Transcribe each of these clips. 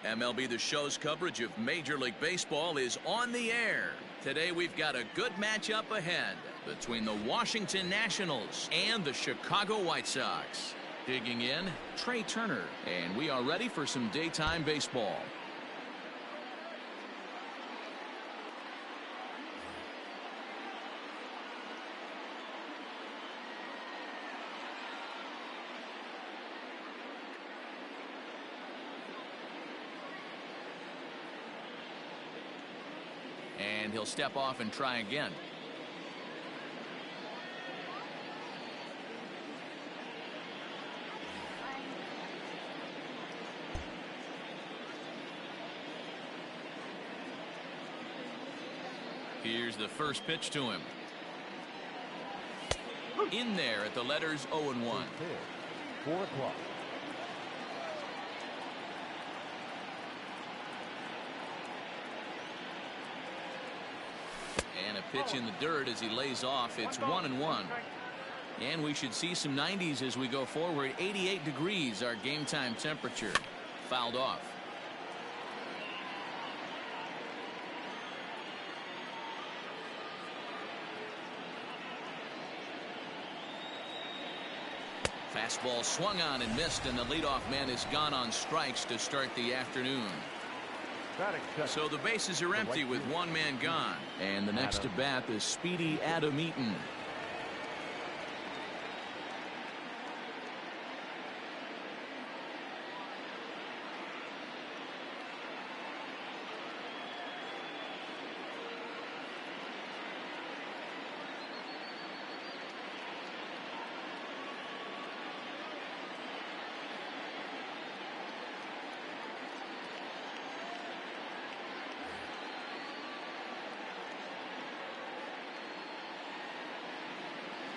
MLB The Show's coverage of Major League Baseball is on the air. Today we've got a good matchup ahead between the Washington Nationals and the Chicago White Sox. Digging in, Trey Turner, and we are ready for some daytime baseball. And he'll step off and try again. Here's the first pitch to him. In there at the letters 0-1. 4 o'clock. And a pitch in the dirt as he lays off. It's 1-1. And we should see some 90s as we go forward. 88 degrees, our game time temperature. Fouled off. Fastball swung on and missed, and the leadoff man is gone on strikes to start the afternoon. So the bases are empty with one man gone. And the next to bat is speedy Adam Eaton.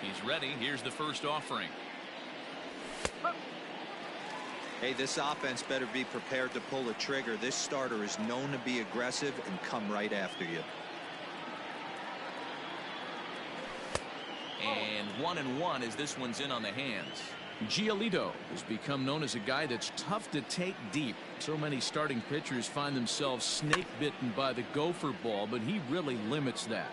He's ready. Here's the first offering. Hey, this offense better be prepared to pull a trigger. This starter is known to be aggressive and come right after you. And 1-1 as this one's in on the hands. Giolito has become known as a guy that's tough to take deep. So many starting pitchers find themselves snake bitten by the gopher ball, but he really limits that.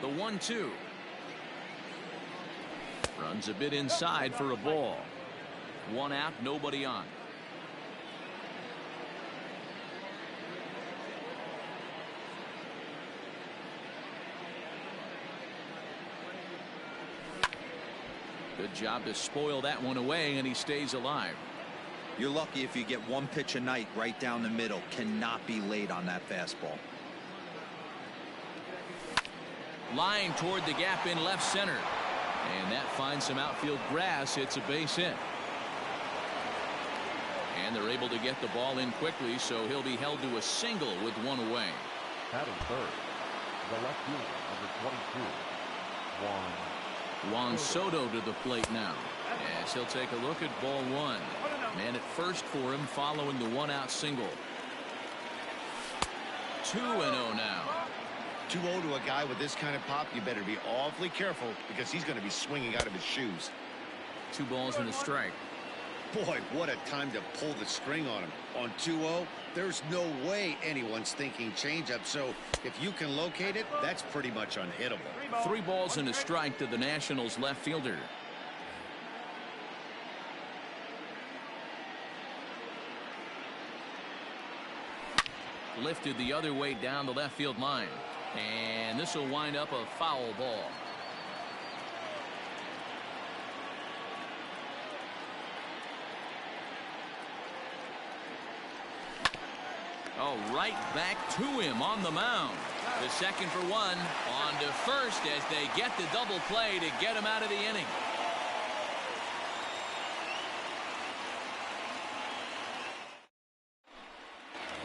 The 1-2. Runs a bit inside for a ball. One out, nobody on. Good job to spoil that one away, and he stays alive. You're lucky if you get one pitch a night right down the middle. Cannot be late on that fastball. Line toward the gap in left center. And that finds some outfield grass. It's a base hit. And they're able to get the ball in quickly, so he'll be held to a single with one away. Batting third, the left fielder, number 22, Juan Soto to the plate now. Yes, he'll take a look at ball one. Man at first for him following the one-out single. 2-0 now. 2-0 to a guy with this kind of pop, you better be awfully careful because he's going to be swinging out of his shoes. 2 balls and a strike. Boy, what a time to pull the string on him. On 2-0, there's no way anyone's thinking changeup, so if you can locate it, that's pretty much unhittable. 3 balls and a strike to the Nationals left fielder. Lifted the other way down the left field line. And this will wind up a foul ball. Oh, right back to him on the mound. The second for one. On to first as they get the double play to get him out of the inning.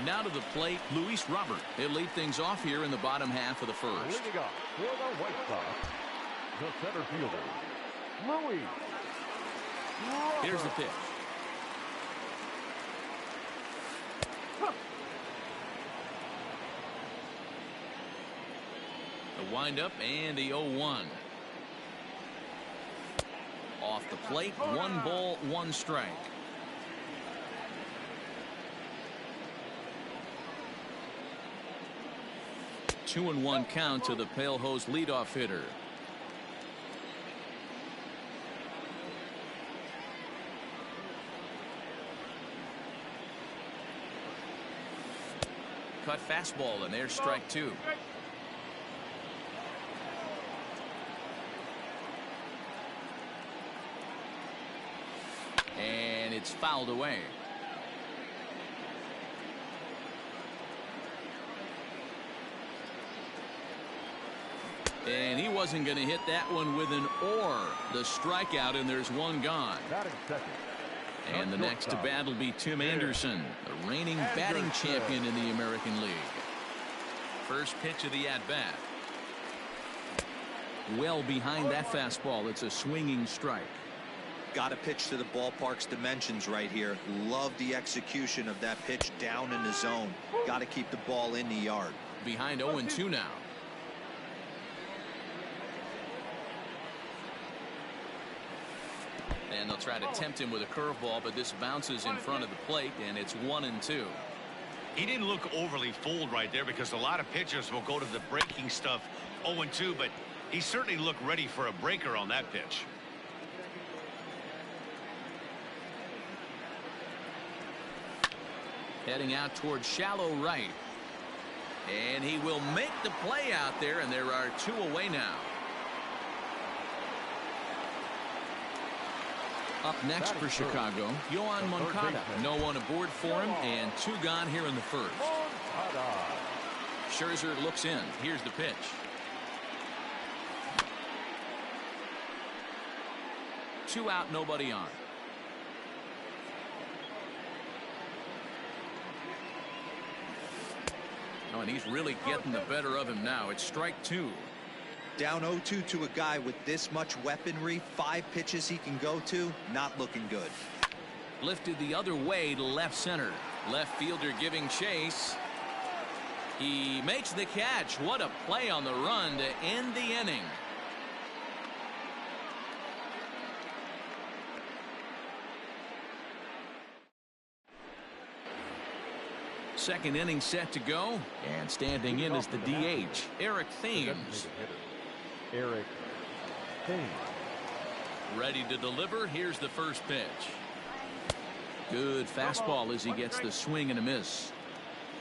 Now to the plate, Luis Robert. He'll lead things off here in the bottom half of the first. leading off for the White Sox, the center fielder, Luis Robert. Here's the pitch. The windup and the 0-1. Off the plate, 1 ball, 1 strike. Two and 1 count to the Pale Hose leadoff hitter. Cut fastball, and there's strike 2. And it's fouled away. And he wasn't going to hit that one with an or. The strikeout, and there's 1 gone. And the next to bat will be Tim Anderson, the reigning batting champion in the American League. First pitch of the at-bat. Well behind that fastball. It's a swinging strike. Got to pitch to the ballpark's dimensions right here. Love the execution of that pitch down in the zone. Got to keep the ball in the yard. Behind 0-2 now. And they'll try to tempt him with a curveball, but this bounces in front of the plate, and it's 1-2. He didn't look overly fooled right there, because a lot of pitchers will go to the breaking stuff 0-2, but he certainly looked ready for a breaker on that pitch. Heading out towards shallow right. And he will make the play out there, and there are 2 away now. Up next for Chicago, Yohan Moncada. No one aboard for him, and 2 gone here in the first. Scherzer looks in. Here's the pitch. Two out, nobody on. Oh, and he's really getting the better of him now. It's strike 2. Down 0-2 to a guy with this much weaponry, 5 pitches he can go to, not looking good. Lifted the other way to left center. Left fielder giving chase. He makes the catch. What a play on the run to end the inning. Second inning set to go, and standing in is the DH, Eric Thames. Eric Thames. Ready to deliver. Here's the first pitch. Good fastball as he gets the swing and a miss.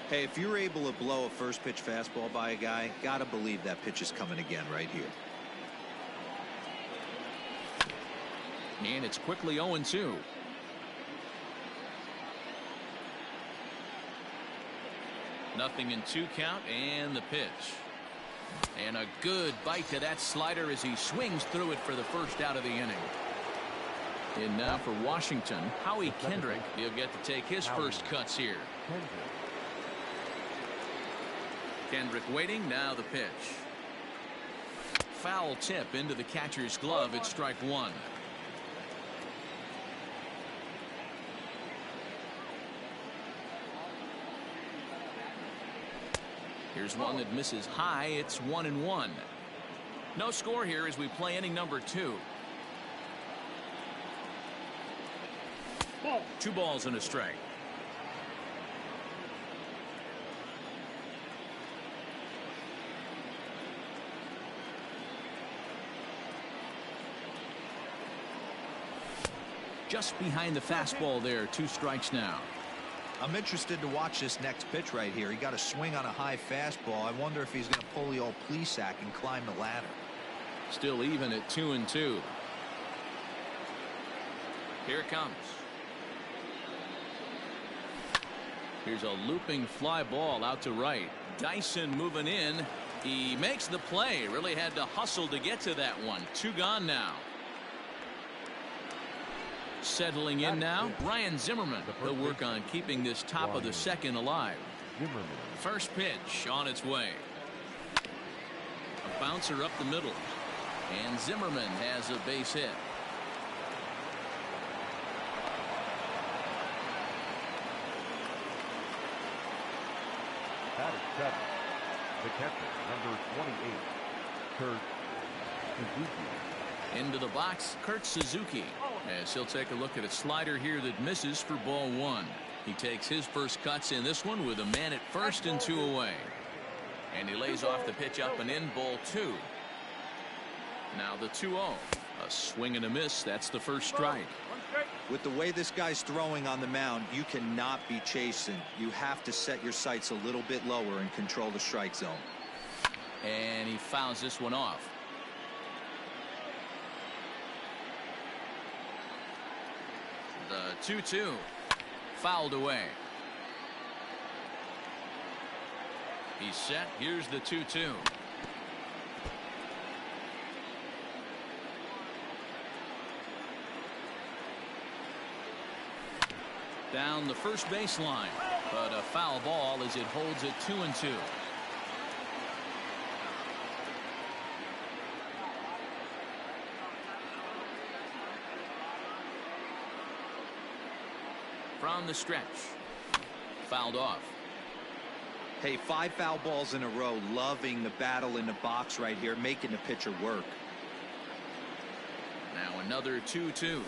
Hey, if you're able to blow a first pitch fastball by a guy, gotta believe that pitch is coming again right here. And it's quickly 0-2. Nothing in 2 count, and the pitch. And a good bite to that slider as he swings through it for the first out of the inning. And now for Washington, Howie Kendrick. He'll get to take his first cuts here. Kendrick waiting. Now the pitch. Foul tip into the catcher's glove. It's strike 1. Here's one that misses high. It's 1-1. No score here as we play inning number 2. 2 balls and a strike. Just behind the fastball there. 2 strikes now. I'm interested to watch this next pitch right here. He got a swing on a high fastball. I wonder if he's going to pull the old Plesac and climb the ladder. Still even at 2-2. Here it comes. Here's a looping fly ball out to right. Dyson moving in. He makes the play. Really had to hustle to get to that one. 2 gone now. Settling in now, Ryan Zimmerman. He'll work on keeping this top of the second alive. First pitch on its way. A bouncer up the middle. And Zimmerman has a base hit. That is 7. The catcher, number 28, Kurt Suzuki. Into the box, Kurt Suzuki. As he'll take a look at a slider here that misses for ball one. He takes his first cuts in this one with a man at first and 2 away. And he lays off the pitch up and in, ball two. Now the 2-0. A swing and a miss. That's the first strike. With the way this guy's throwing on the mound, you cannot be chasing. You have to set your sights a little bit lower and control the strike zone. And he fouls this one off. The 2-2. Fouled away. He's set. Here's the 2-2. Down the first baseline, but a foul ball as it holds it 2-2. From the stretch, fouled off. Hey, 5 foul balls in a row. Loving the battle in the box right here, making the pitcher work. Now another 2-2.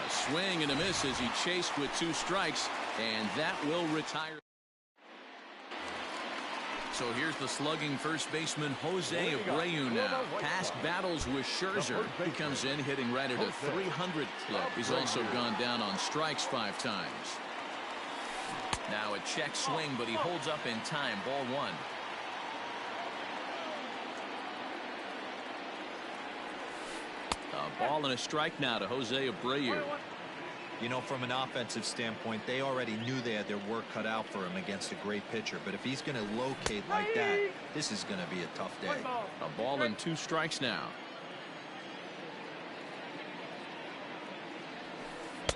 A swing and a miss as he chased with 2 strikes, and that will retire. So here's the slugging first baseman Jose Abreu now. Past battles with Scherzer. He comes in hitting right at a 300 clip. He's also gone down on strikes 5 times. Now a check swing, but he holds up in time. Ball one. A ball and a strike now to Jose Abreu. You know, from an offensive standpoint, they already knew they had their work cut out for him against a great pitcher. But if he's going to locate like that, this is going to be a tough day. A ball and 2 strikes now.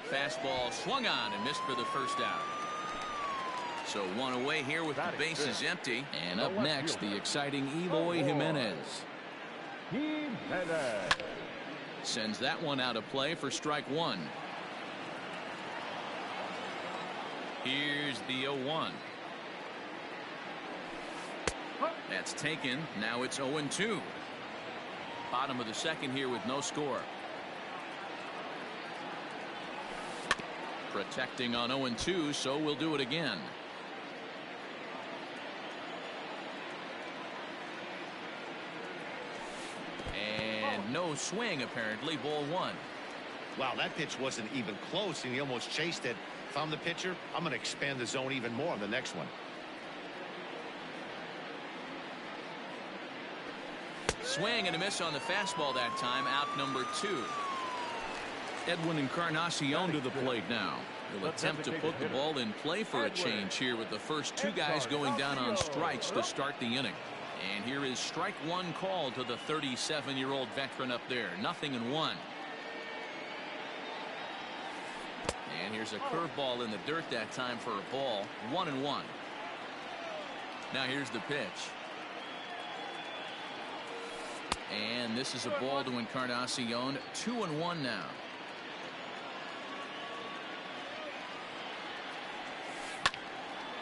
Fastball swung on and missed for the first out. So 1 away here with the bases empty. And up next, the exciting Eloy Jimenez. Sends that one out of play for strike 1. Here's the 0-1. That's taken. Now it's 0-2. Bottom of the second here with no score. Protecting on 0-2, so we'll do it again. And no swing apparently. Ball 1. Wow, that pitch wasn't even close, and he almost chased it. If I'm the pitcher, I'm going to expand the zone even more on the next one. Swing and a miss on the fastball that time. Out number 2. Edwin Encarnacion to the plate now. He'll attempt to put the ball in play for a change here with the first 2 guys going down on strikes to start the inning. And here is strike 1 called to the 37-year-old veteran up there. 0-1. And here's a curveball in the dirt that time for a ball. 1-1. Now here's the pitch. And this is a ball to Encarnacion. 2-1 now.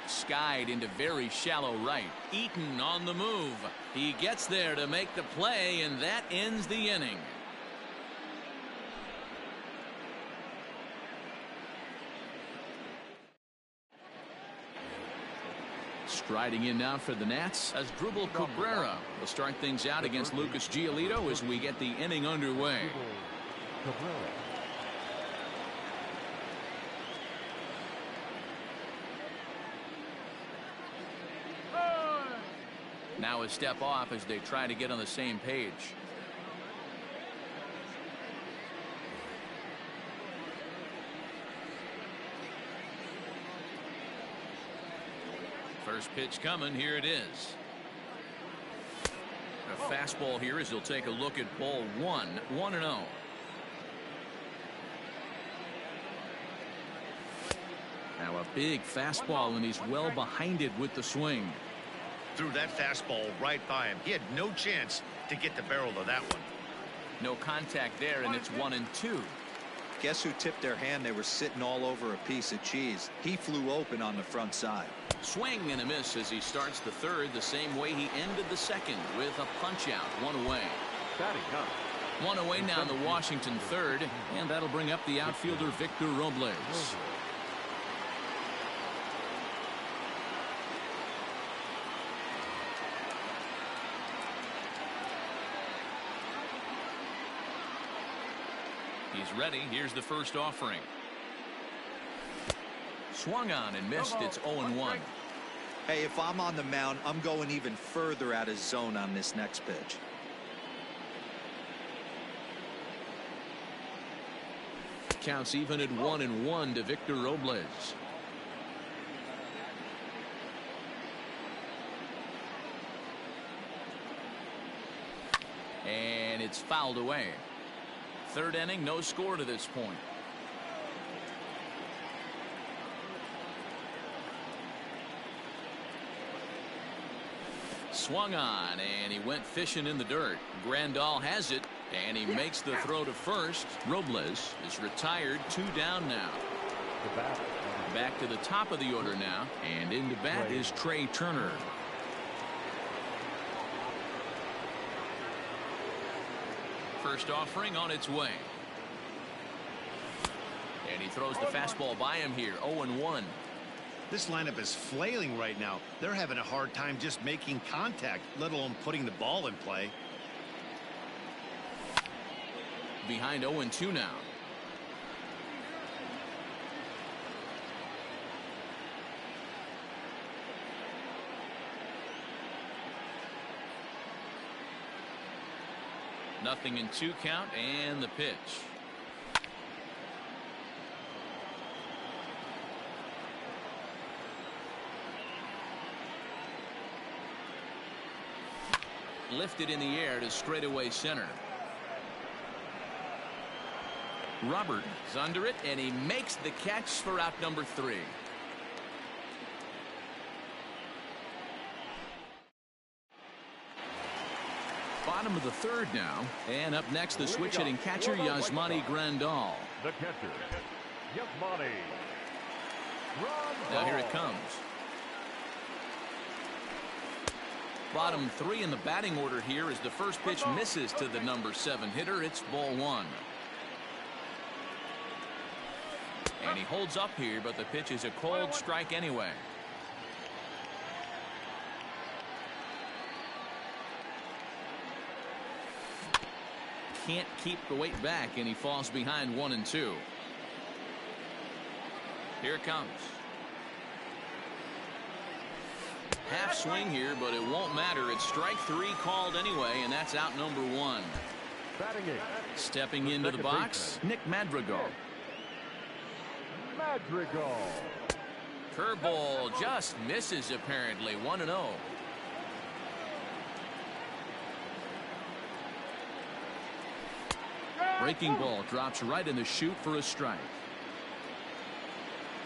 Skied into very shallow right. Eaton on the move. He gets there to make the play, and that ends the inning. Striding in now for the Nats as Drupal Cabrera will start things out against Lucas Giolito as we get the inning underway. Now a step off as they try to get on the same page. First pitch coming. Here it is. A fastball here as he'll take a look at ball 1. 1-0. Now a big fastball, and he's well behind it with the swing. Threw that fastball right by him. He had no chance to get the barrel of that one. No contact there, and it's 1-2. Guess who tipped their hand? They were sitting all over a piece of cheese. He flew open on the front side. Swing and a miss as he starts the third the same way he ended the second with a punch out. 1 away. Batting up, One away now in the Washington third, and that'll bring up the outfielder Victor Robles. He's ready. Here's the first offering. Swung on and missed. It's 0-1. Hey, if I'm on the mound, I'm going even further out of zone on this next pitch. Counts even at 1-1 to Victor Robles. And it's fouled away. Third inning, no score to this point. Swung on, and he went fishing in the dirt. Grandal has it, and he makes the throw to first. Robles is retired, 2 down now. Back to the top of the order now, and into bat is Trey Turner. First offering on its way. And he throws the fastball by him here. 0-1. This lineup is flailing right now. They're having a hard time just making contact, let alone putting the ball in play. Behind 0-2 now. Nothing in 2 count, and the pitch. Lifted in the air to straightaway center. Robert is under it, and he makes the catch for out number 3. Bottom of the third now, and up next the switch hitting catcher Yasmani Grandal. The catcher, Yasmani Grandal. Now here it comes. Bottom 3 in the batting order here as the first pitch misses to the number 7 hitter. It's ball 1. And he holds up here, but the pitch is a cold strike anyway. Can't keep the weight back, and he falls behind 1-2. Here it comes. Half swing here, but it won't matter. It's strike 3 called anyway, and that's out number 1. Stepping into the box, Nick Madrigal. Curveball just misses apparently. 1-0. Breaking ball drops right in the chute for a strike.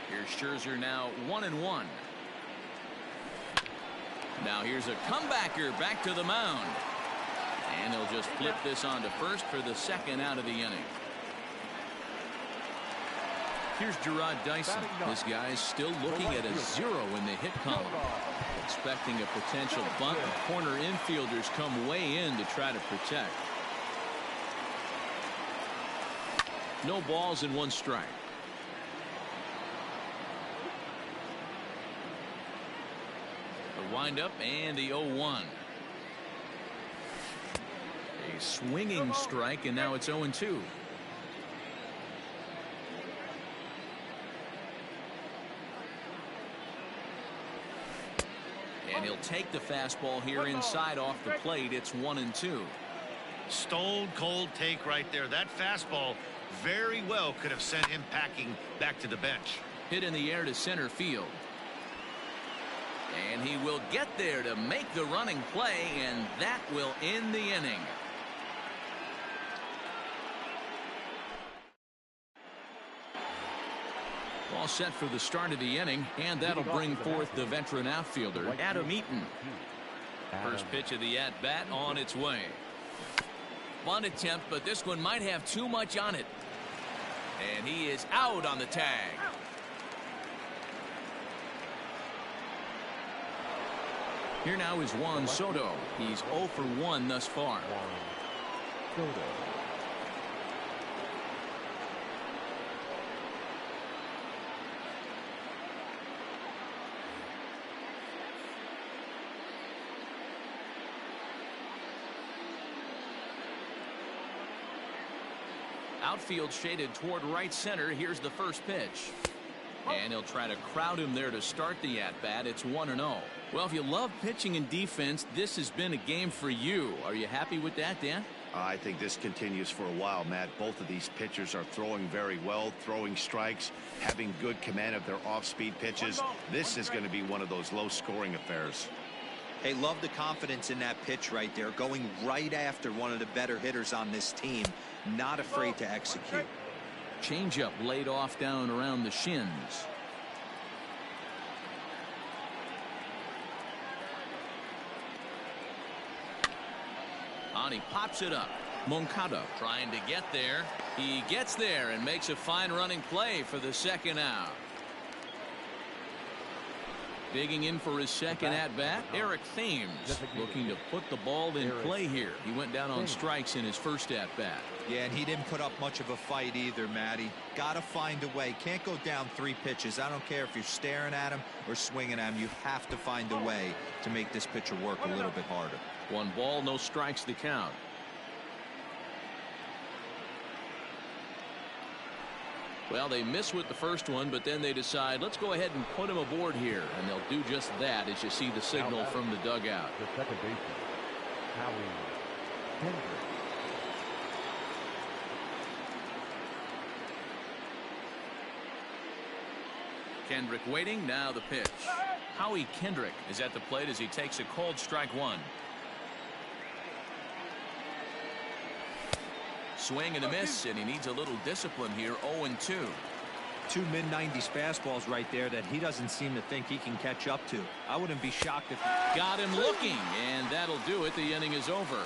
Here's Scherzer now 1-1. Now here's a comebacker back to the mound. And he'll just flip this on to first for the second out of the inning. Here's Gerard Dyson. This guy's still looking at a 0 in the hit column. Expecting a potential bunt. The corner infielders come way in to try to protect. No balls and 1 strike. The windup and the 0-1. A swinging strike, and now it's 0-2. And he'll take the fastball here inside off the plate. It's 1-2. Stone cold take right there. That fastball very well could have sent him packing back to the bench. Hit in the air to center field. And he will get there to make the running play, and that will end the inning. All set for the start of the inning, and that'll bring forth the veteran outfielder, Adam Eaton. First pitch of the at-bat on its way. Bunt attempt, but this one might have too much on it. And he is out on the tag. Here now is Juan Soto. He's 0 for 1 thus far. Outfield shaded toward right center. Here's the first pitch. And he'll try to crowd him there to start the at-bat. It's 1-0. Well, if you love pitching and defense, this has been a game for you. Are you happy with that, Dan? I think this continues for a while, Matt. Both of these pitchers are throwing very well, throwing strikes, having good command of their off-speed pitches. This is going to be one of those low-scoring affairs. Hey, love the confidence in that pitch right there, going right after one of the better hitters on this team, not afraid to execute. Changeup laid off down around the shins. On he pops it up. Moncada trying to get there. He gets there and makes a fine running play for the second out. Digging in for his second at-bat, Eric Thames looking to put the ball in play here. He went down on strikes in his first at-bat. Yeah, and he didn't put up much of a fight either, Matty. Got to find a way. Can't go down 3 pitches. I don't care if you're staring at him or swinging at him. You have to find a way to make this pitcher work a little bit harder. 1 ball, no strikes to count. Well, they miss with the first one, but then they decide, let's go ahead and put him aboard here. And they'll do just that as you see the signal from the dugout. The second baseman, Howie Kendrick. Kendrick waiting. Now the pitch. Howie Kendrick is at the plate as he takes a called strike 1. Swing and a miss, and he needs a little discipline here. 0-2. 2 mid-90s fastballs right there that he doesn't seem to think he can catch up to. I wouldn't be shocked if he got him looking, and that'll do it. The inning is over.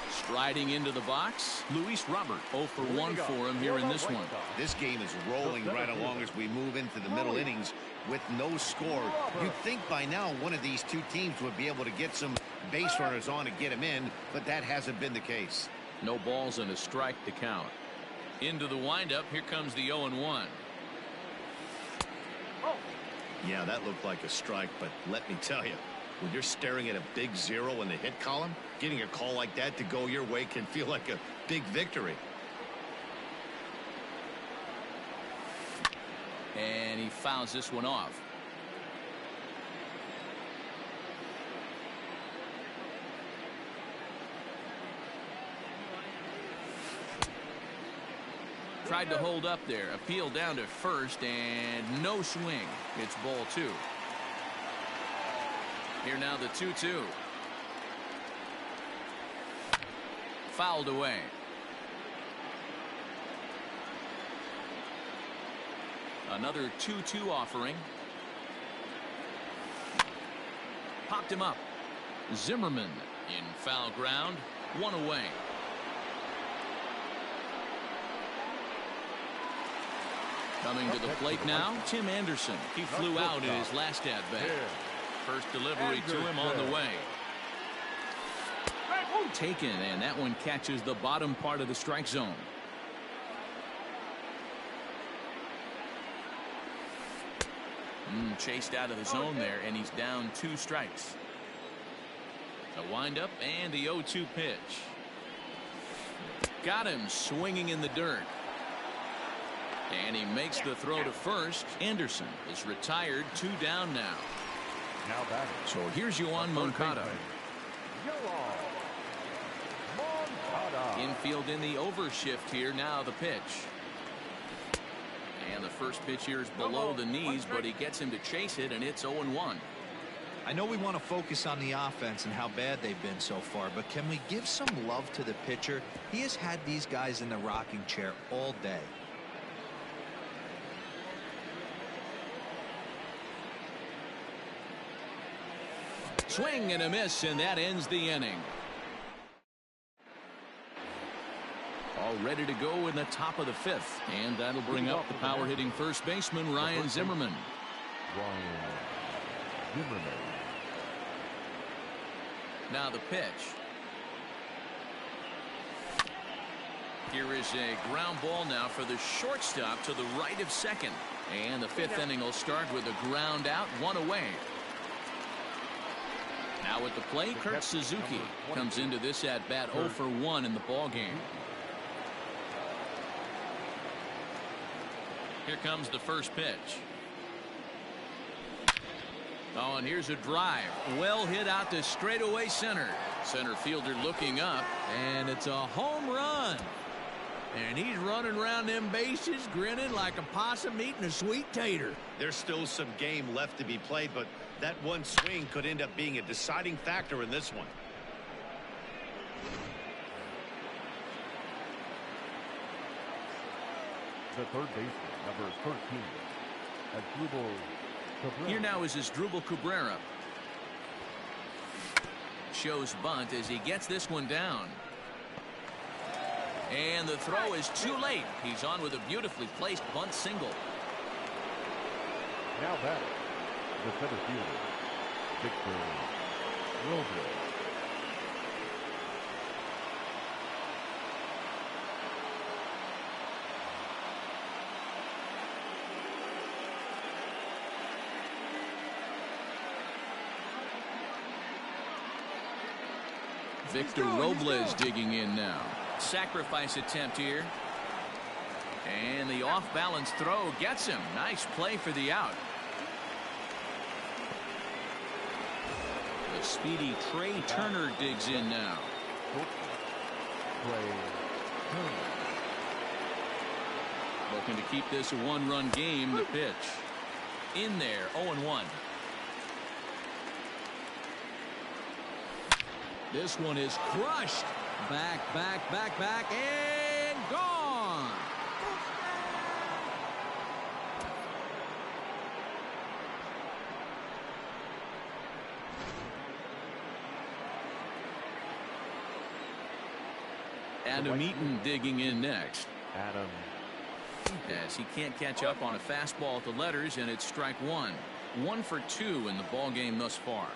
Striding into the box, Luis Robert. 0 for 1 for him here in this one. This game is rolling right along as we move into the middle innings with no score. You'd think by now one of these two teams would be able to get some base runners on to get him in, but that hasn't been the case. No balls and a strike to count. Into the windup. Here comes the 0-1. Yeah, that looked like a strike, but let me tell you, when you're staring at a big 0 in the hit column, getting a call like that to go your way can feel like a big victory. And he fouls this one off. Tried to hold up there. Appeal down to first, and no swing. It's ball 2. Here now the 2-2. Fouled away. Another 2-2 offering. Popped him up. Zimmerman in foul ground. 1 away. Coming to the plate now, Tim Anderson. He flew out in his last at-bat. First delivery to him on the way. Taken, and that one catches the bottom part of the strike zone. Chased out of the zone there, and he's down 2 strikes. A windup and the 0-2 pitch. Got him swinging in the dirt. And he makes the throw to first. Anderson is retired. 2 down now. Now batting. So here's Yoan Moncada. Infield in the overshift here. Now the pitch. And the first pitch here is below the knees, but he gets him to chase it, and it's 0-1. I know we want to focus on the offense and how bad they've been so far, but can we give some love to the pitcher? He has had these guys in the rocking chair all day. Swing and a miss, and that ends the inning. All ready to go in the top of the 5th, and that'll bring up the power-hitting first baseman, Ryan Zimmerman. Now the pitch. Here is a ground ball now for the shortstop to the right of second. And the 5th inning will start with a ground out, 1 away. Now at the plate, Kurt Suzuki comes into this at bat 0 for 1 in the ball game. Here comes the first pitch. Oh, and here's a drive. Well hit out to straightaway center. Center fielder looking up, and it's a home run. And he's running around them bases, grinning like a possum eating a sweet tater. There's still some game left to be played, but that one swing could end up being a deciding factor in this one. The third baseman, number 13, Asdrubal Cabrera. Here now is Asdrubal Cabrera. Shows bunt as he gets this one down. And the throw is too late. He's on with a beautifully placed bunt single. Now batting, the center fielder, Victor Robles. Victor Robles digging in now. Sacrifice attempt here. And the off-balance throw gets him. Nice play for the out. The speedy Trey Turner digs in now. Looking to keep this a one-run game. The pitch. In there, 0-1. This one is crushed. Back, and gone. Adam Eaton digging in next. Adam. As he can't catch up on a fastball at the letters, and it's strike one. 1 for 2 in the ball game thus far.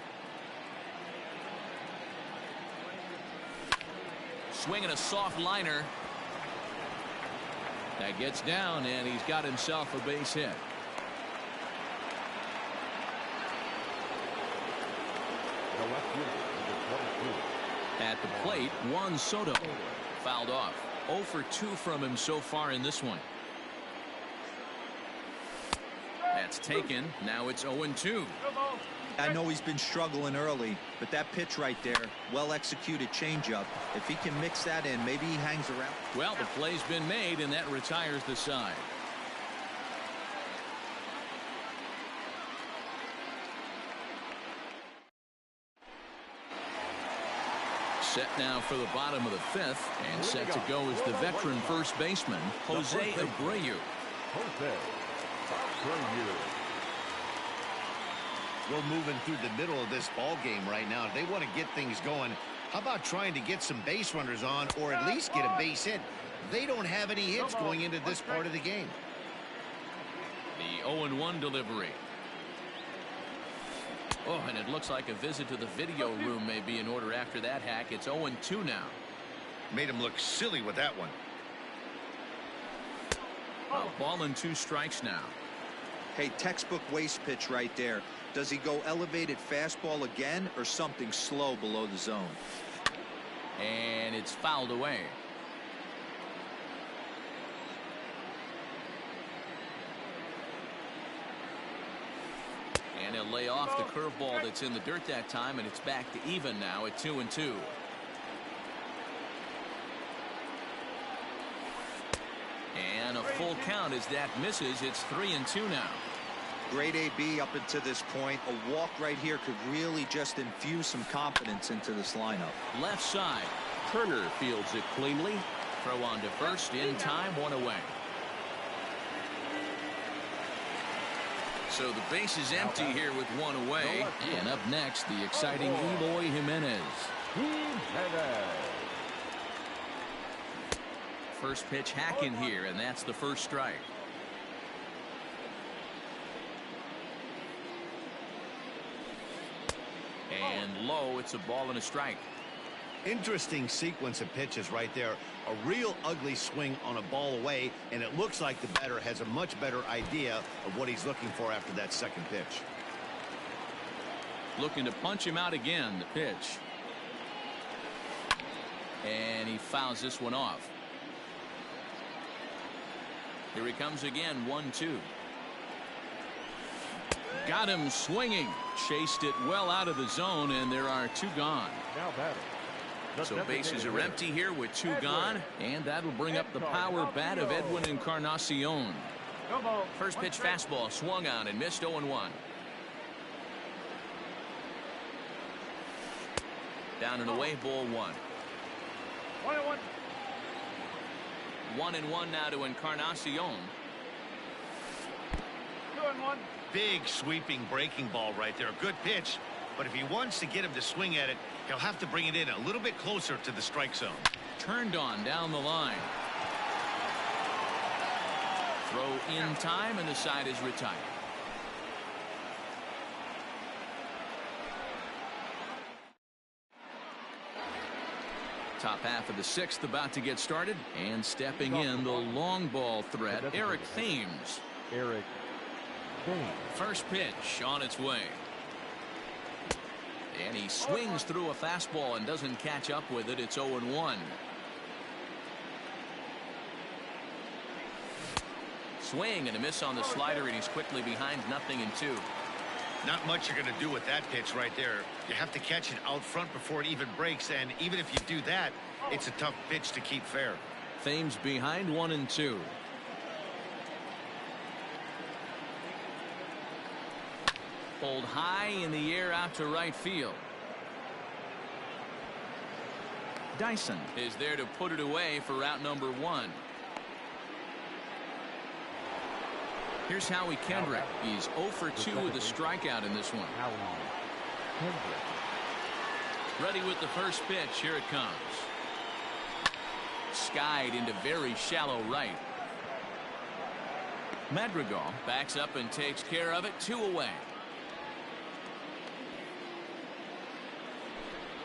Swinging a soft liner. That gets down, and he's got himself a base hit. The left fielder, number 22. At the plate, Juan Soto. Fouled off. 0 for 2 from him so far in this one. That's taken. Now it's 0-2. I know he's been struggling early, but that pitch right there, well executed changeup. If he can mix that in, maybe he hangs around. Well, the play's been made, and that retires the side. Set now for the bottom of the 5th, and set to go is the veteran first baseman, Jose Abreu. Jose Abreu. We're moving through the middle of this ball game right now. If they want to get things going, how about trying to get some base runners on, or at least get a base hit? They don't have any hits going into this part of the game. The 0-1 delivery. Oh, and it looks like a visit to the video room may be in order after that hack. It's 0-2 now. Made him look silly with that one. A ball and 2 strikes now. Hey, textbook waste pitch right there. Does he go elevated fastball again or something slow below the zone? And it's fouled away. And he'll lay off the curveball that's in the dirt that time, and it's back to even now at 2-2. And a full count as that misses. It's 3-2 now. Great AB up until this point. A walk right here could really just infuse some confidence into this lineup. Left side. Turner fields it cleanly. Throw on to first in time, 1 away. So the base is empty here with 1 away. And up next, the exciting Eloy Jimenez. First pitch hacking here, and that's the first strike. And low, it's a ball and a strike. Interesting sequence of pitches right there. A real ugly swing on a ball away, and it looks like the batter has a much better idea of what he's looking for after that second pitch. looking to punch him out again. The pitch. And he fouls this one off. Here he comes again, 1-2. Got him swinging. Chased it well out of the zone, and there are 2 gone. Now batting. So bases are empty here with 2 gone, and that'll bring up the power bat of Edwin Encarnacion. First pitch fastball swung on and missed 0-1. Down and away, ball 1. 1-1 now to Encarnacion. 2-1. Big sweeping breaking ball right there. A good pitch, but if he wants to get him to swing at it, he'll have to bring it in a little bit closer to the strike zone. Turned on down the line. Throw in time, and the side is retired. Top half of the 6th about to get started, and stepping in the long ball threat, Eric Thames. Eric Thames. First pitch on its way. And he swings through a fastball and doesn't catch up with it. It's 0-1. Swing and a miss on the slider, and he's quickly behind 0-2. Not much you're going to do with that pitch right there. You have to catch it out front before it even breaks, and even if you do that, it's a tough pitch to keep fair. Thames behind 1-2. Pulled high in the air out to right field. Dyson is there to put it away for out number 1. Here's Howie Kendrick. He's 0 for 2 with a strikeout in this one. Ready with the first pitch. Here it comes. Skied into very shallow right. Madrigal backs up and takes care of it. 2 away.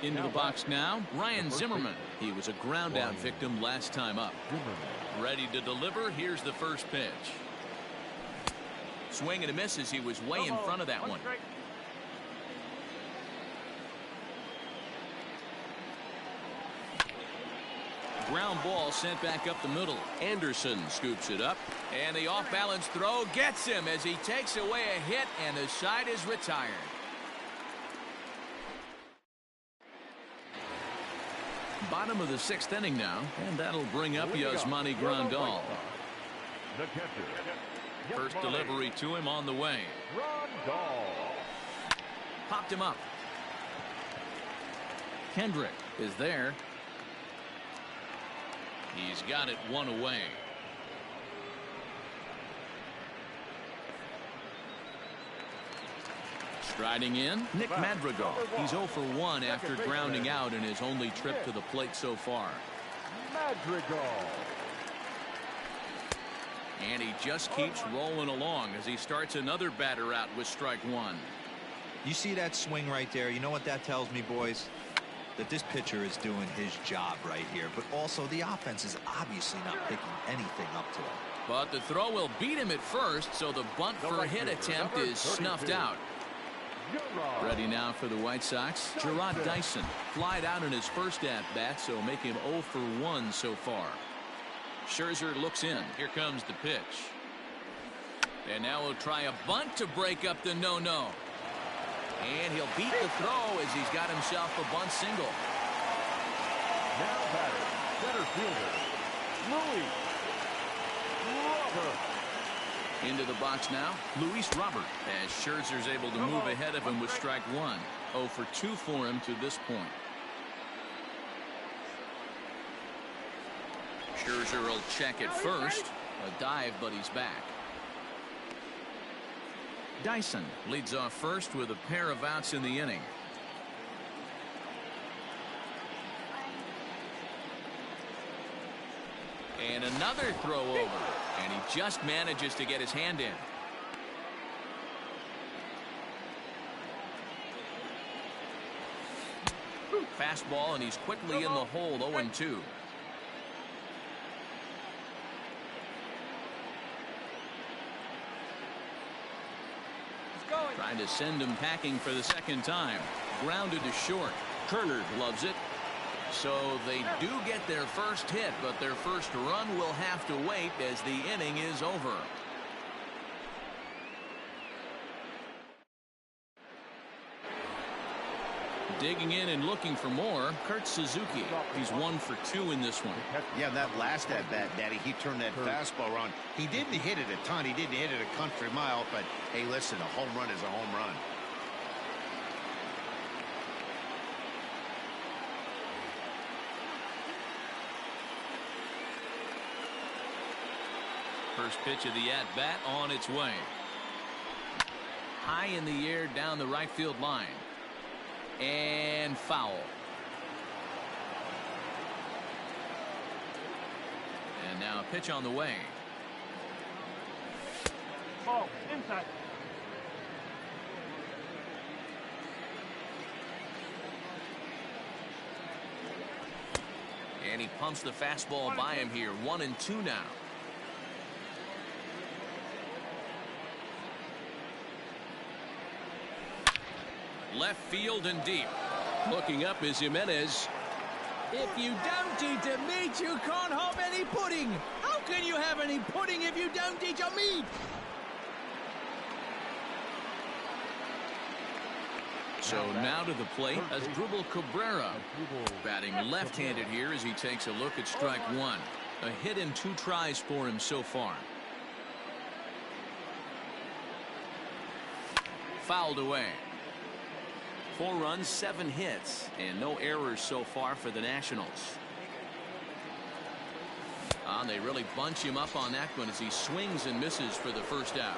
Into the box now, Ryan Zimmerman. He was a ground out victim last time up. Ready to deliver. Here's the first pitch. Swing and a miss as he was way in front of that one. Ground ball sent back up the middle. Anderson scoops it up, and the off-balance throw gets him as he takes away a hit, and the side is retired. Bottom of the 6th inning now, and that'll bring up Yasmani Grandal. First delivery to him on the way. Popped him up. Kendrick is there. He's got it 1 away. Striding in, Nick Madrigal. He's 0 for 1 after grounding out in his only trip to the plate so far. Madrigal. And he just keeps rolling along as he starts another batter out with strike 1. You see that swing right there? You know what that tells me, boys? That this pitcher is doing his job right here, but also the offense is obviously not picking anything up today. But the throw will beat him at first, so the bunt for a hit attempt is snuffed out. Ready now for the White Sox, Gerard Dyson. Flied out in his first at-bat, so make him 0 for 1 so far. Scherzer looks in. Here comes the pitch. And now he'll try a bunt to break up the no-no. And he'll beat the throw as he's got himself a bunt single. Now batting, center fielder, Luis Robert. Into the box now, Luis Robert, as Scherzer's able to move ahead of him with strike 1. 0 for 2 for him to this point. Scherzer will check it first. A dive, but he's back. Dyson leads off first with a pair of outs in the inning. And another throw over, and he just manages to get his hand in. Fastball, and he's quickly in the hole. 0-2. Trying Trying to send him packing for the second time. Grounded to short. Turner loves it. So they do get their first hit, but their first run will have to wait as the inning is over. Digging in and looking for more, Kurt Suzuki. He's 1 for 2 in this one. Yeah, that last at bat, Daddy, he turned that fastball around. He didn't hit it a ton. He didn't hit it a country mile, but hey, listen, a home run is a home run. First pitch of the at-bat on its way. High in the air down the right field line. And foul. And now a pitch on the way. Ball inside. And he pumps the fastball by him here. 1-2 now. Left field and deep. Looking up is Jimenez. If you don't eat a meat, you can't have any pudding. How can you have any pudding if you don't eat your meat? So now to the plate as Asdrubal Cabrera. Batting left-handed here as he takes a look at strike one. A hit in 2 tries for him so far. Fouled away. 4 runs, 7 hits, and no errors so far for the Nationals. They really bunch him up on that one as he swings and misses for the first out.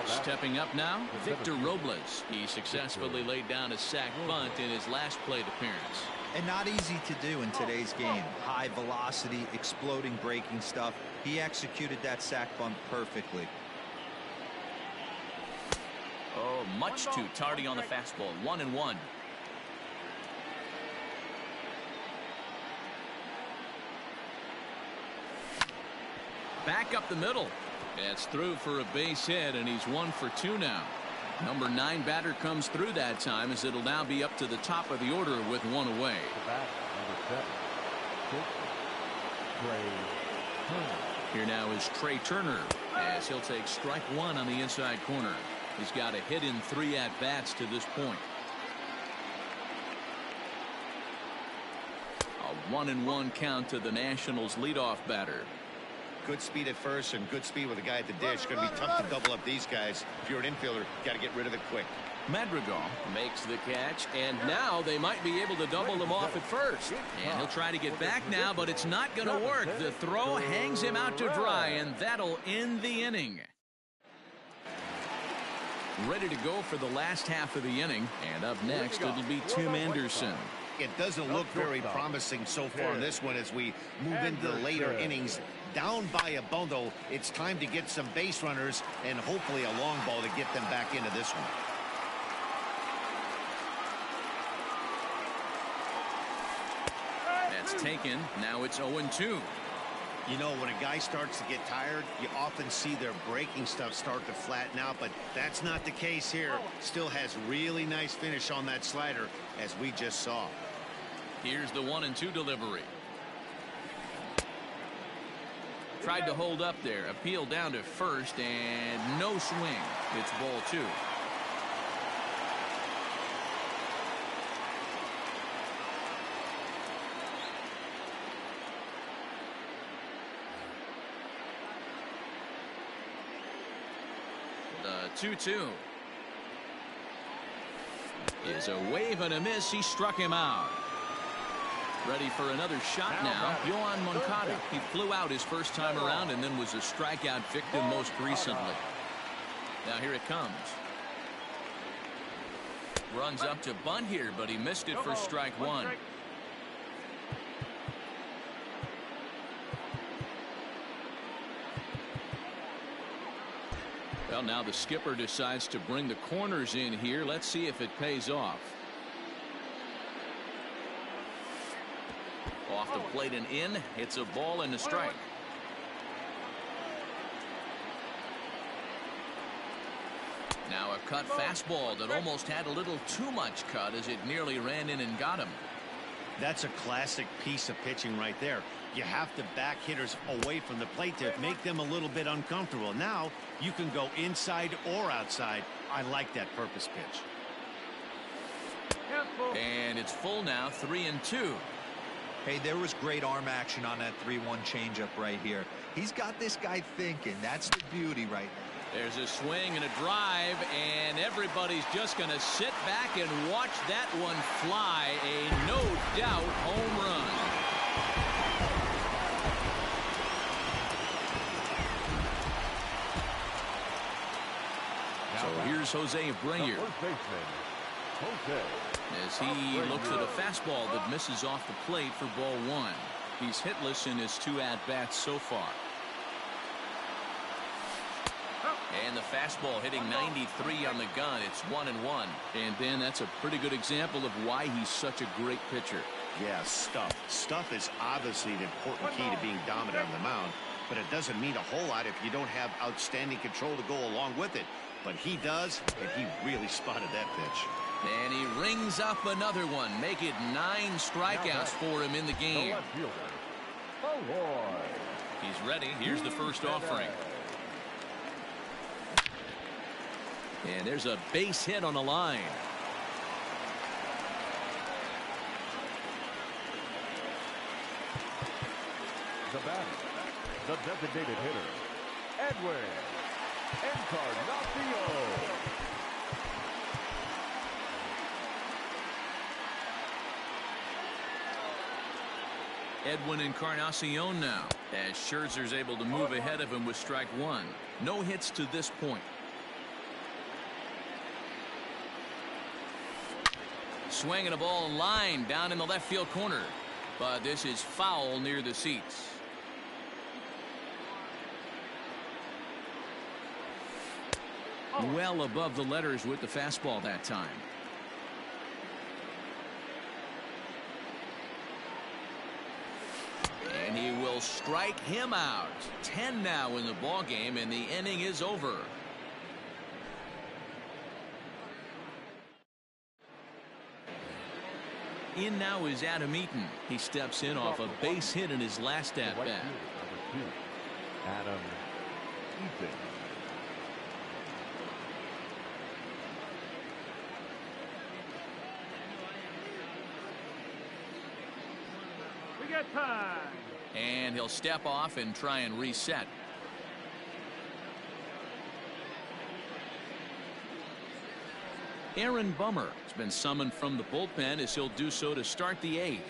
Stepping up now, Victor Robles. He successfully laid down a sac bunt in his last plate appearance. And not easy to do in today's game. High velocity, exploding breaking stuff. He executed that sac bunt perfectly. Oh, much too tardy on the fastball. 1-1. Back up the middle. That's through for a base hit, and he's 1 for 2 now. Number 9 batter comes through that time as it'll now be up to the top of the order with 1 away. Here now is Trey Turner as he'll take strike 1 on the inside corner. He's got a hit in 3 at-bats to this point. A 1-1 count to the Nationals' leadoff batter. Good speed at first and good speed with a guy at the dish. Going to be tough to double up these guys. If you're an infielder, got to get rid of it quick. Madrigal makes the catch, and now they might be able to double him off at first. And he'll try to get back now, but it's not going to work. The throw hangs him out to dry, and that'll end the inning. Ready to go for the last half of the inning, and up next it'll be Tim Anderson. It doesn't look very promising so far in this one as we move into the later innings. Down by a bundle, it's time to get some base runners and hopefully a long ball to get them back into this one. That's taken. Now it's 0-2. You know, when a guy starts to get tired, you often see their breaking stuff start to flatten out, but that's not the case here. Still has really nice finish on that slider, as we just saw. Here's the 1-2 delivery. Tried to hold up there. Appeal down to first, and no swing. It's ball 2. The 2-2 is a wave and a miss. He struck him out. Ready for another shot now. Yohan Moncada. He flew out his first time around and then was a strikeout victim most recently. Now here it comes. Runs up to bunt here, but he missed it for strike 1. Well, now the skipper decides to bring the corners in here. Let's see if it pays off. Off the plate and in. It's a ball and a strike. Now a cut fastball that almost had a little too much cut as it nearly ran in and got him. That's a classic piece of pitching right there. You have to back hitters away from the plate to make them a little bit uncomfortable. Now you can go inside or outside. I like that purpose pitch. And it's full now, 3-2. Hey, there was great arm action on that 3-1 changeup right here. He's got this guy thinking. That's the beauty right now. There's a swing and a drive, and everybody's just going to sit back and watch that one fly. A no-doubt home run. So here's Jose Abreu as he looks at a fastball that misses off the plate for ball one. He's hitless in his 2 at-bats so far. And the fastball hitting 93 on the gun. It's 1-1. And Ben, that's a pretty good example of why he's such a great pitcher. Yeah, stuff. Stuff is obviously the important key to being dominant on the mound, but it doesn't mean a whole lot if you don't have outstanding control to go along with it. But he does, and he really spotted that pitch. And he rings up another one. Make it 9 strikeouts for him in the game. He's ready. Here's the first offering. And there's a base hit on the line. The batter, the designated hitter, Edwin Encarnacion. Edwin Encarnacion now, as Scherzer's able to move ahead of him with strike one. No hits to this point. Swinging a ball line down in the left field corner, but this is foul near the seats. Well above the letters with the fastball that time. And he will strike him out. 10 now in the ball game, and the inning is over. In now is Adam Eaton. He steps in off a base hit in his last at bat. Adam Eaton. We got time. And he'll step off and try and reset. Aaron Bummer has been summoned from the bullpen as he'll do so to start the 8th.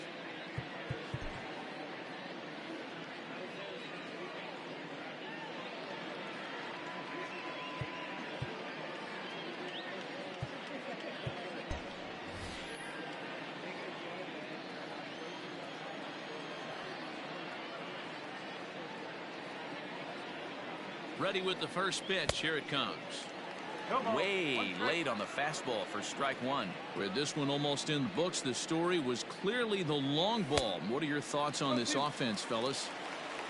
Ready with the first pitch. Here it comes. Way late on the fastball for strike one. With this one almost in the books, the story was clearly the long ball. What are your thoughts on this offense, fellas?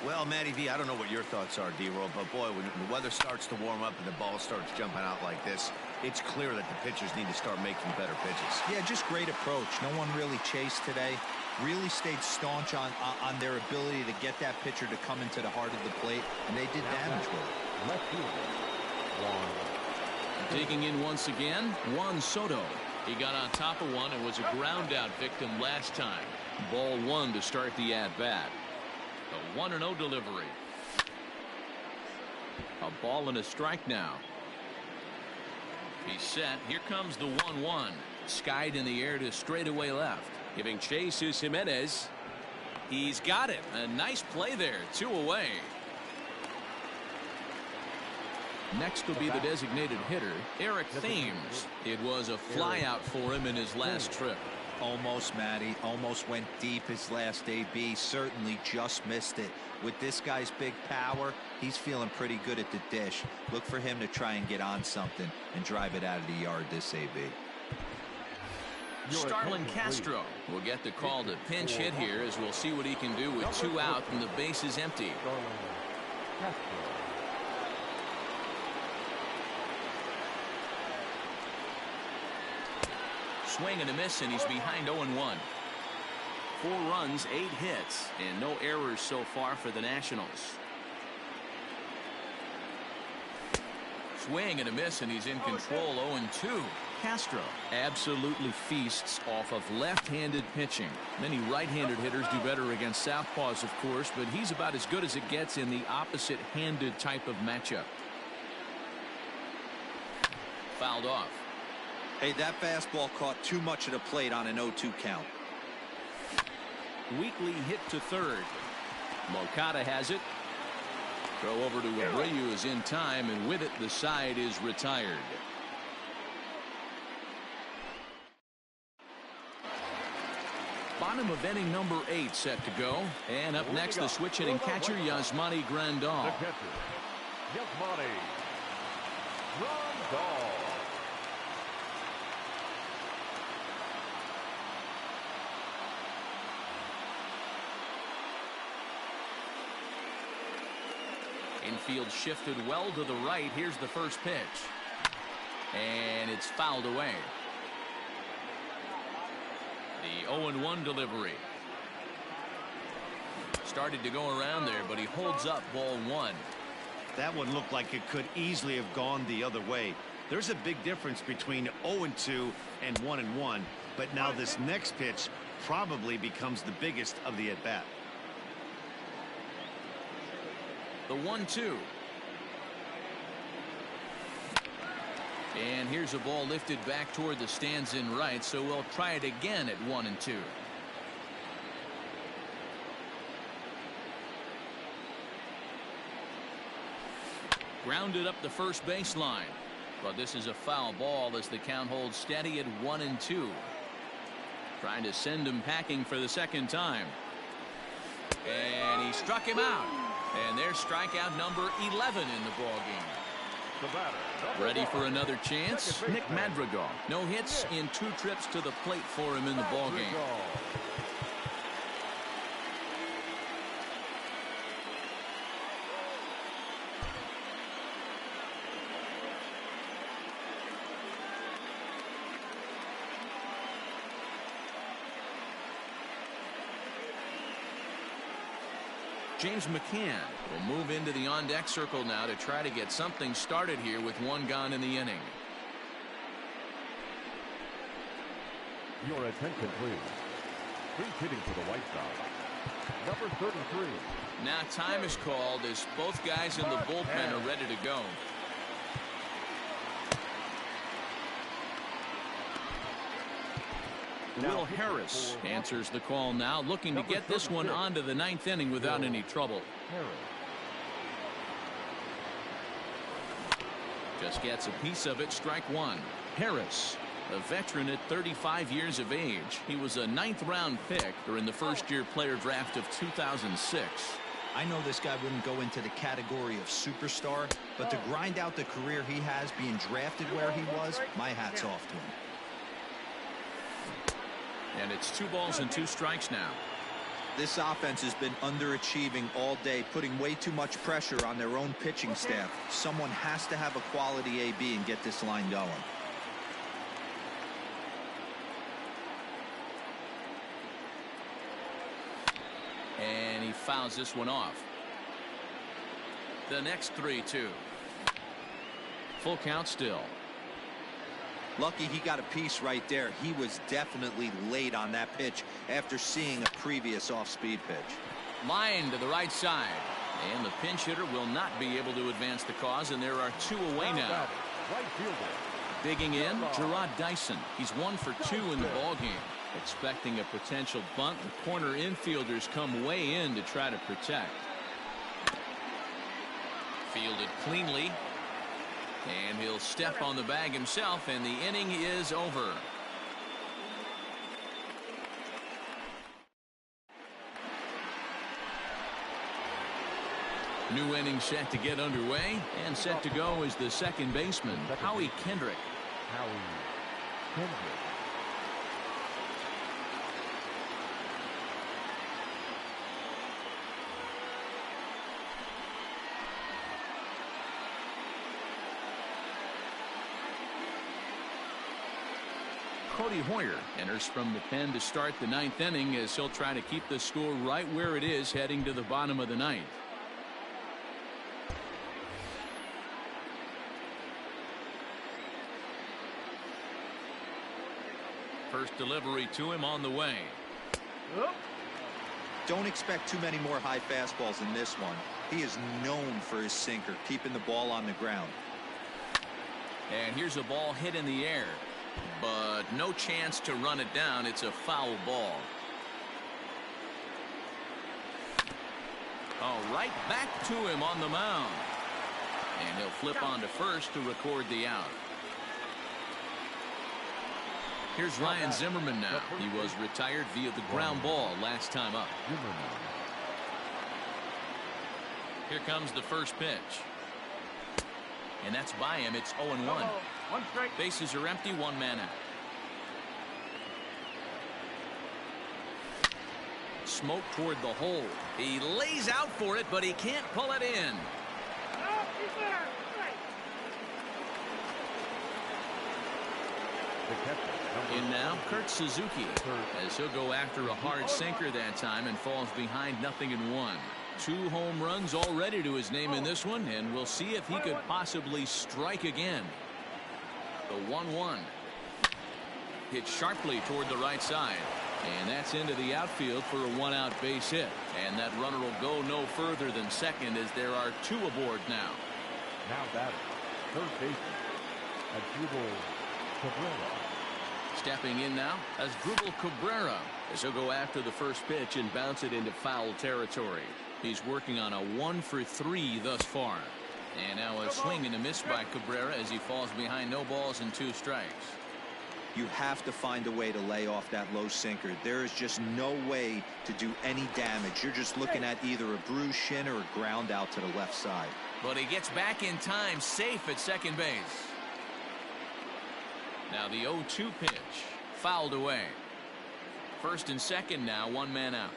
Well, Matty V, I don't know what your thoughts are, D-Roll, but boy, when the weather starts to warm up and the ball starts jumping out like this, it's clear that the pitchers need to start making better pitches. Yeah, just great approach. No one really chased today. Really stayed staunch on their ability to get that pitcher to come into the heart of the plate, and they did damage with it. Left fielder, Digging in once again, Juan Soto. He got on top of one and was a ground out victim last time. Ball one to start the at-bat. The 1-0 delivery. A ball and a strike now. He's set. Here comes the 1-1. Skied in the air to straightaway left. Giving chase is Jimenez. He's got it. A nice play there. 2 away. Next will be the designated hitter, Eric Thames. It was a flyout for him in his last trip. Almost, Matty. Almost went deep his last AB. Certainly just missed it. With this guy's big power, he's feeling pretty good at the dish. Look for him to try and get on something and drive it out of the yard this AB. Starlin Castro will get the call to pinch hit here as we'll see what he can do with 2 out and the base is empty. swing and a miss, and he's behind 0-1. 4 runs, 8 hits, and no errors so far for the Nationals. Swing and a miss, and he's in control. 0-2. Castro absolutely feasts off of left-handed pitching. Many right-handed hitters do better against southpaws, of course, but he's about as good as it gets in the opposite-handed type of matchup. Fouled off. Hey, that fastball caught too much of the plate on an 0-2 count. Weekly hit to third. Moncada has it. Throw over to Abreu is in time, and with it, the side is retired. Bottom of inning number 8 set to go. And up next, the switch hitting catcher, Yasmani Grandal. The catcher, Yasmani Grandal. Infield shifted well to the right. Here's the first pitch. And it's fouled away. The 0-1 delivery. Started to go around there, but he holds up ball 1. That one looked like it could easily have gone the other way. There's a big difference between 0-2 and 1-1, but now this next pitch probably becomes the biggest of the at-bat. The 1-2. And here's a ball lifted back toward the stands in right, so we'll try it again at 1-2. Grounded up the first baseline, but this is a foul ball as the count holds steady at 1-2. Trying to send him packing for the second time, and he struck him out. And there's strikeout number 11 in the ballgame. The batter, Ready for another chance? Nick Madrigal. No hits in 2 trips to the plate for him in the ballgame. James McCann will move into the on-deck circle now to try to get something started here with 1 gone in the inning. Your attention, please. Free hitting for the White Sox. Number 33. Now time is called as both guys in the bullpen are ready to go. Will Harris answers the call now, looking to get this one onto the 9th inning without any trouble. Just gets a piece of it. Strike 1. Harris, a veteran at 35 years of age. He was a 9th round pick during the first-year player draft of 2006. I know this guy wouldn't go into the category of superstar, but to grind out the career he has being drafted where he was, my hat's off to him. And it's 2 balls and 2 strikes now. This offense has been underachieving all day, putting way too much pressure on their own pitching staff. Someone has to have a quality AB and get this line going. And he fouls this one off. The next 3-2. Full count still. Lucky he got a piece right there. He was definitely late on that pitch after seeing a previous off-speed pitch. Line to the right side. And the pinch hitter will not be able to advance the cause, and there are 2 away now. Right fielder. Digging in, Gerard Dyson. He's 1 for 2 in the ballgame. Expecting a potential bunt, the corner infielders come way in to try to protect. Fielded cleanly. And he'll step on the bag himself, and the inning is over. New inning set to get underway, and set to go is the second baseman, Howie Kendrick. Howie Kendrick. Cody Hoyer enters from the pen to start the ninth inning as he'll try to keep the score right where it is heading to the bottom of the ninth. First delivery to him on the way. Don't expect too many more high fastballs in this one. He is known for his sinker, keeping the ball on the ground. And here's a ball hit in the air, but no chance to run it down. It's a foul ball. All right, back to him on the mound. And he'll flip on to first to record the out. Here's Ryan Zimmerman now. He was retired via the ground ball last time up. Here comes the first pitch. And that's by him. It's 0-1. Bases are empty, one man out. Smoke toward the hole. He lays out for it, but he can't pull it in. In now, Kurt Suzuki, as he'll go after a hard sinker that time and falls behind 0-1. 2 home runs already to his name in this one, and we'll see if he could possibly strike again. The 1-1. Hit sharply toward the right side, and that's into the outfield for a 1-out base hit. And that runner will go no further than second as there are 2 aboard now. Now batting, third baseman, Asdrubal Cabrera. Stepping in now, Asdrubal Cabrera, as he'll go after the first pitch and bounce it into foul territory. He's working on a 1-for-3 thus far. And now a swing and a miss by Cabrera as he falls behind no balls and 2 strikes. You have to find a way to lay off that low sinker. There is just no way to do any damage. You're just looking at either a bruised shin or a ground out to the left side. But he gets back in time, safe at second base. Now the 0-2 pitch, fouled away. First and second now, 1 man out.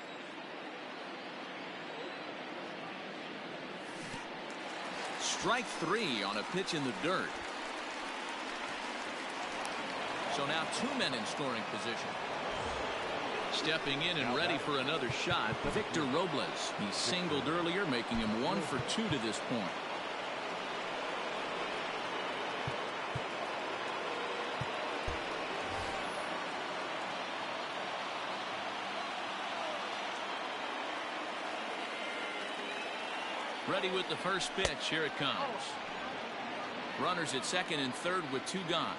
Strike 3 on a pitch in the dirt. So now 2 men in scoring position. Stepping in and ready for another shot, Victor Robles. He singled earlier, making him 1-for-2 to this point. Ready with the first pitch. Here it comes. Runners at second and third with 2 gone.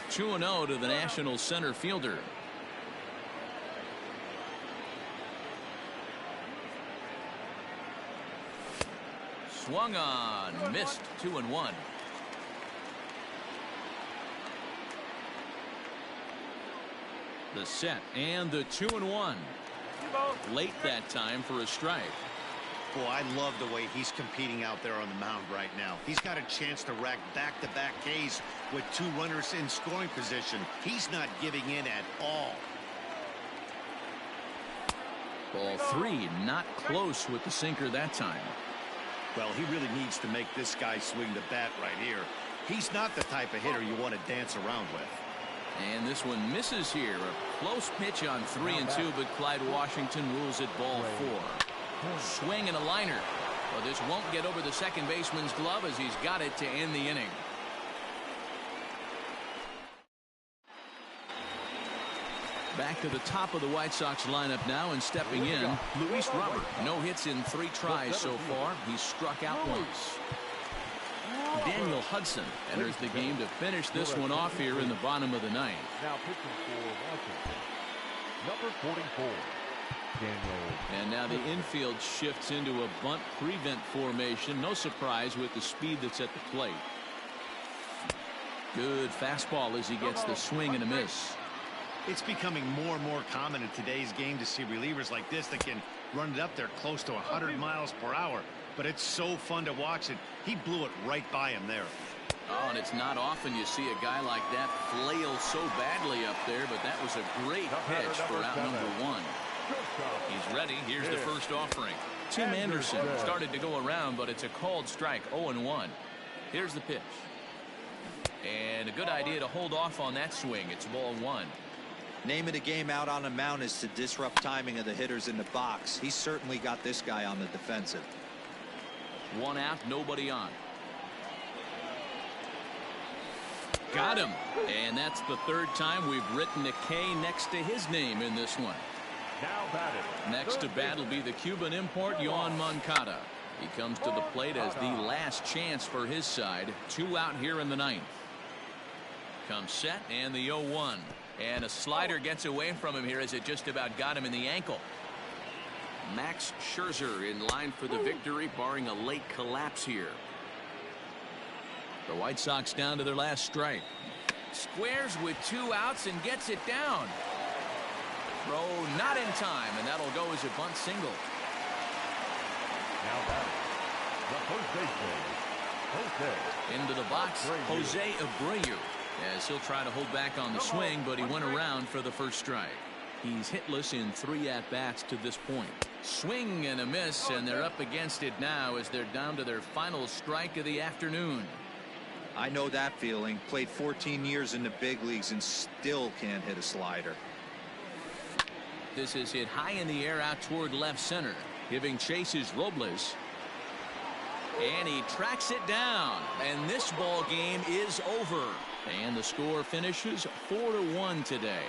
2-0 to the National center fielder. Swung on, missed. 2-1. The set and the 2-1. Late that time for a strike. Boy, I love the way he's competing out there on the mound right now. He's got a chance to rack back-to-back Ks with 2 runners in scoring position. He's not giving in at all. Ball 3, not close with the sinker that time. Well, he really needs to make this guy swing the bat right here. He's not the type of hitter you want to dance around with. And this one misses here. A close pitch on 3-2, but Clyde Washington rules it ball 4. Swing and a liner. But this won't get over the second baseman's glove as he's got it to end the inning. Back to the top of the White Sox lineup now, and stepping in, Luis Robert. No hits in 3 tries so far. He's struck out once. Daniel Hudson enters the game to finish this one off here in the bottom of the ninth. Now pitching for Washington, number 44, Daniel. And now the infield shifts into a bunt prevent formation. No surprise with the speed that's at the plate. Good fastball as he gets the swing and a miss. It's becoming more and more common in today's game to see relievers like this that can run it up there close to 100 miles per hour. But it's so fun to watch it. He blew it right by him there. Oh, and it's not often you see a guy like that flail so badly up there, but that was a great pitch for out number 1. He's ready. Here's the first offering. Tim Anderson started to go around, but it's a called strike. 0-1. Here's the pitch. And a good idea to hold off on that swing. It's ball one. Name of the game out on the mound is to disrupt timing of the hitters in the box. He's certainly got this guy on the defensive. One out, nobody on. Got him. And that's the third time we've written a K next to his name in this one. Now batting. Next to bat will be the Cuban import, Yoan Moncada. He comes to the plate as the last chance for his side. 2 out here in the ninth. Comes set and the 0-1. And a slider gets away from him here as it just about got him in the ankle. Max Scherzer in line for the victory, barring a late collapse here. The White Sox down to their last strike. Squares with 2 outs and gets it down. Throw not in time, and that'll go as a bunt single. Now batting. The first baseman, Jose. Into the box, Jose Abreu. As he'll try to hold back on the swing, but he went around for the first strike. He's hitless in 3 at-bats to this point. Swing and a miss, and they're up against it now as they're down to their final strike of the afternoon. I know that feeling. Played 14 years in the big leagues and still can't hit a slider. This is hit high in the air out toward left center. Giving chase is Robles. And he tracks it down. And this ball game is over. And the score finishes 4-1 today.